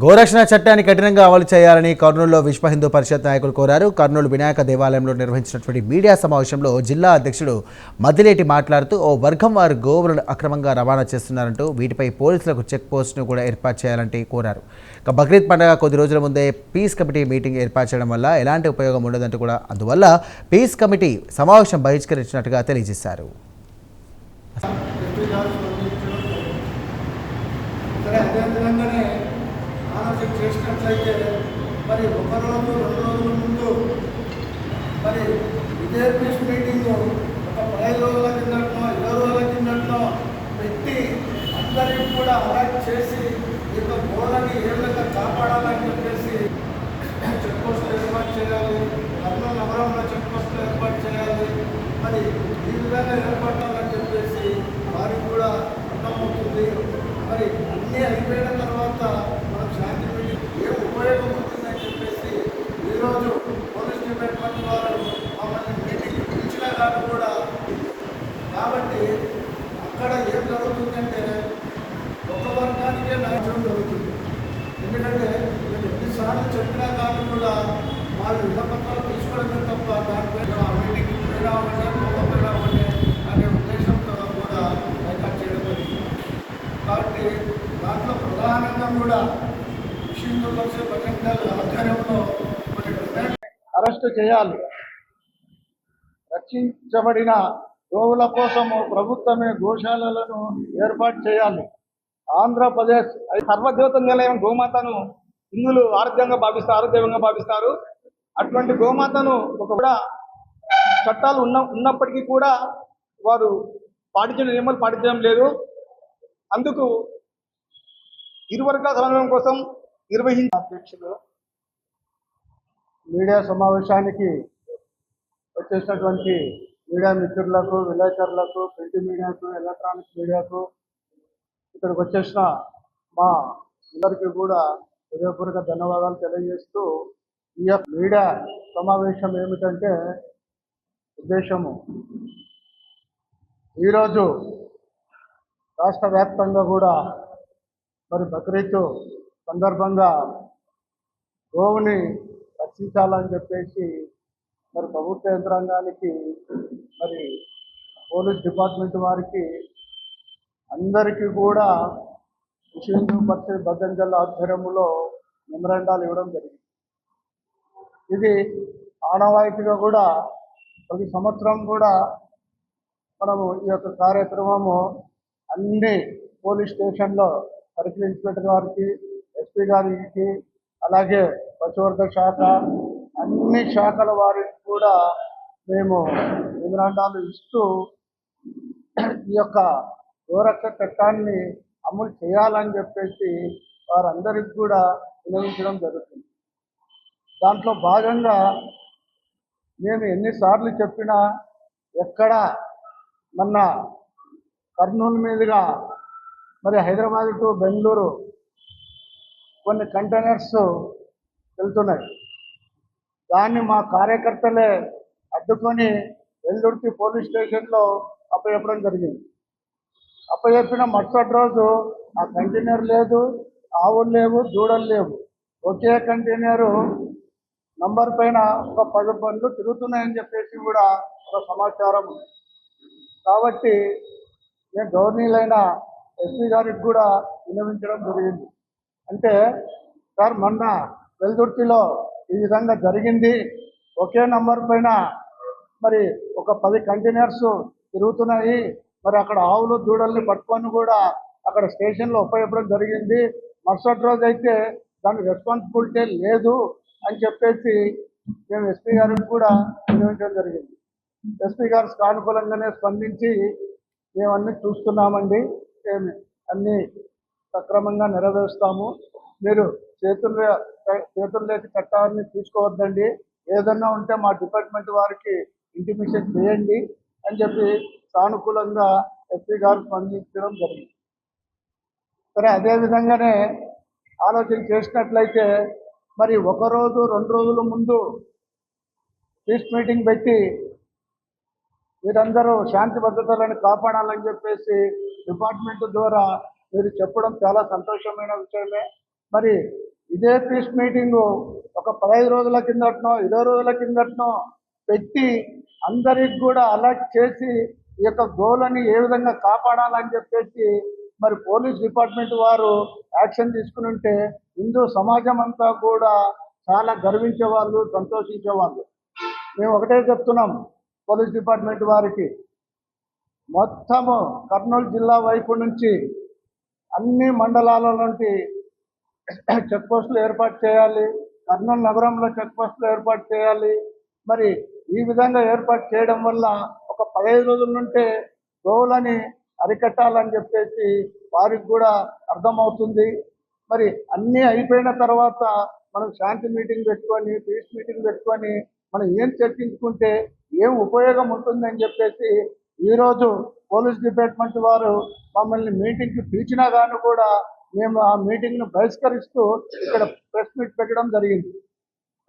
గోరక్షణ చట్టాన్ని కఠినంగా అమలు చేయాలని కర్నూలులో విశ్వ హిందూ పరిషత్ నాయకులు కోరారు. కర్నూలు వినాయక దేవాలయంలో నిర్వహించినటువంటి మీడియా సమావేశంలో జిల్లా అధ్యక్షుడు మద్దిలేటి మాట్లాడుతూ ఓ వర్గం వారు గోవులను అక్రమంగా రవాణా చేస్తున్నారంటూ వీటిపై పోలీసులకు చెక్ పోస్టును కూడా ఏర్పాటు చేయాలంటే కోరారు. బక్రీద్ పండుగ కొద్ది రోజుల ముందే పీస్ కమిటీ మీటింగ్ ఏర్పాటు చేయడం వల్ల ఎలాంటి ఉపయోగం ఉండదంటూ కూడా అందువల్ల పీస్ కమిటీ సమావేశం బహిష్కరించినట్టుగా తెలియజేశారు. ఆలోచన చేసినట్లయితే మరి ఒక రోజు 2 రోజుల ముందు మరి ఇదే పీస్ మీటింగ్ ఒక 15 రోజుల కిందటనో 20 రోజుల కిందటనో పెట్టి అందరికీ కూడా అలర్ట్ చేసి ఈ యొక్క గోడని ఏ విధంగా కాపాడాలని చెప్పేసి చెక్ పోస్టులు ఏర్పాటు చేయాలి. కర్నూలు నగరంలో చెక్ పోస్టులు ఏర్పాటు చేయాలి. మరి ఈ విధంగా ఏర్పడాలని చెప్పేసి వారికి కూడా అర్థమవుతుంది. మరి అన్నీ అయిపోయిన తర్వాత మనం శాంతి మీటింగ్ ఏం ఉపయోగం ఉంటుందని చెప్పేసి ఈరోజు పోలీస్ డిపార్ట్మెంట్ వారు మమ్మల్ని మీటింగ్ పిలిచినా కానీ కూడా కాబట్టి అక్కడ ఏం జరుగుతుందంటే ఒక వర్గానికే న్యాయం జరుగుతుంది. ఎందుకంటే నేను ఎన్నిసార్లు చెప్పినా కానీ కూడా వాళ్ళు విన్నపత్రాలు తీసుకోవడమే తప్ప దానిపై ఆ మీటింగ్ పోయినామంటే పోకపోయినామంటే అనే ఉద్దేశంతో కూడా బైకాట్ చేయడం జరిగింది. కాబట్టి దాంట్లో ప్రధానంగా కూడా హిందూ పరిషత్ బజరంగ ఆధ్వర్యంలో అరెస్టు చేయాలి. రక్షించబడిన గోవుల కోసము ప్రభుత్వమే గోశాలలను ఏర్పాటు చేయాలి. ఆంధ్రప్రదేశ్ సర్వదేవత నిలయం గోమాతను హిందువులు ఆరోగ్యంగా భావిస్తారు. అటువంటి గోమాతను కూడా చట్టాలు ఉన్నప్పటికీ కూడా వారు నియమాలు పాటించడం లేదు. అందుకు ఇరువర్గాల సమన్వయం కోసం అధ్యక్షులు మీడియా సమావేశానికి వచ్చేసినటువంటి మీడియా మిత్రులకు, విలేకరులకు, ప్రింట్ మీడియాకు, ఎలక్ట్రానిక్ మీడియాకు, ఇక్కడికి వచ్చేసిన మా అందరికీ కూడా హృదయపూర్వక ధన్యవాదాలు తెలియజేస్తూ ఈ యొక్క మీడియా సమావేశం ఏమిటంటే ఉద్దేశము ఈరోజు రాష్ట్ర వ్యాప్తంగా కూడా మరి బక్రీద్ సందర్భంగా గోవుని రక్షించాలని చెప్పేసి మరి ప్రభుత్వ యంత్రాంగానికి మరి పోలీస్ డిపార్ట్మెంట్ వారికి అందరికీ కూడా విశ్వ హిందూ పరిషత్ బజరంగ ఆధ్వర్యంలో మెమరాండాలు ఇవ్వడం జరిగింది. ఇది ఆనవాయితీగా కూడా ప్రతి సంవత్సరం కూడా మనము ఈ యొక్క కార్యక్రమము అన్ని పోలీస్ స్టేషన్లో సర్కిల్ ఇన్స్పెక్టర్ గారికి, ఎస్పీ గారికి, అలాగే పశువర్ధక శాఖ అన్ని శాఖల వారికి కూడా మేము మెమరాండాలు ఇస్తూ ఈ యొక్క గోరక్షణ చట్టాన్ని అమలు చేయాలని చెప్పేసి వారందరికీ కూడా వినియోగించడం జరుగుతుంది. దాంట్లో భాగంగా మేము ఎన్నిసార్లు చెప్పినా ఎక్కడ మొన్న కర్నూలు మీదుగా మరి హైదరాబాద్ టు బెంగళూరు కొన్ని కంటైనర్స్ వెళ్తున్నాయి. దాన్ని మా కార్యకర్తలే అడ్డుకొని వెల్దుర్తి పోలీస్ స్టేషన్లో అప్పచెప్పడం జరిగింది. అప్పచెప్పిన మరుసటి రోజు ఆ కంటైనర్ లేదు, ఆవులు లేవు, దూడలు లేవు. ఒకే కంటైనరు నంబర్ పైన ఒక 10 బండ్లు తిరుగుతున్నాయని చెప్పేసి కూడా ఒక సమాచారం ఉంది. కాబట్టి నేను గవర్నీలైన ఎస్పీ గారికి కూడా విన్నవించడం జరిగింది. అంటే సార్ మొన్న వెల్దుర్తిలో ఈ విధంగా జరిగింది, ఒకే నంబర్ పైన మరి ఒక 10 కంటైనర్స్ తిరుగుతున్నాయి, మరి అక్కడ ఆవులు దూడల్ని పట్టుకొని కూడా అక్కడ స్టేషన్లో ఉపయోగపడడం జరిగింది. మరుసటి రోజు అయితే దాని రెస్పాన్సిబిలిటీ లేదు అని చెప్పేసి మేము ఎస్పీ గారికి కూడా వినియోగించడం జరిగింది. ఎస్పీ గారు సానుకూలంగానే స్పందించి మేమన్నీ చూస్తున్నామండి, అన్నీ సక్రమంగా నెరవేరుస్తాము, మీరు చేతుల్లోకి చట్టాన్ని తీసుకోవద్దండి, ఏదన్నా ఉంటే మా డిపార్ట్మెంట్ వారికి ఇంటిమేషన్ చేయండి అని చెప్పి సానుకూలంగా ఎస్పీ గారు స్పందించడం జరిగింది. సరే, అదేవిధంగానే ఆలోచన చేసినట్లయితే మరి 1 రోజు 2 రోజుల ముందు పీస్ మీటింగ్ పెట్టి మీరందరూ శాంతి భద్రతలను కాపాడాలని చెప్పేసి డిపార్ట్మెంట్ ద్వారా మీరు చెప్పడం చాలా సంతోషమైన విషయమే. మరి ఇదే పీస్ మీటింగు ఒక 15 రోజుల కిందటనో 20 రోజుల కిందటనో పెట్టి అందరికి కూడా అలర్ట్ చేసి ఈ యొక్క గోవులని ఏ విధంగా కాపాడాలని చెప్పేసి మరి పోలీస్ డిపార్ట్మెంట్ వారు యాక్షన్ తీసుకుని ఉంటే హిందూ సమాజం అంతా కూడా చాలా గర్వించేవాళ్ళు, సంతోషించేవాళ్ళు. మేము ఒకటే చెప్తున్నాం పోలీస్ డిపార్ట్మెంట్ వారికి, మొత్తము కర్నూలు జిల్లా వైపు నుంచి అన్ని మండలాల నుండి చెక్ పోస్టులు ఏర్పాటు చేయాలి, కర్నూలు నగరంలో చెక్ పోస్టులు ఏర్పాటు చేయాలి. మరి ఈ విధంగా ఏర్పాటు చేయడం వల్ల ఒక 15 రోజుల నుంటే గోవులని అరికట్టాలని చెప్పేసి వారికి కూడా అర్థమవుతుంది. మరి అన్నీ అయిపోయిన తర్వాత మనం శాంతి మీటింగ్ పెట్టుకొని, పీస్ మీటింగ్ పెట్టుకొని మనం ఏం చర్చించుకుంటే ఏం ఉపయోగం ఉంటుందని చెప్పేసి ఈరోజు పోలీస్ డిపార్ట్మెంట్ వారు మమ్మల్ని మీటింగ్కి పిలిచినా కానీ కూడా మేము ఆ మీటింగ్ను బహిష్కరిస్తూ ఇక్కడ ప్రెస్ మీట్ పెట్టడం జరిగింది.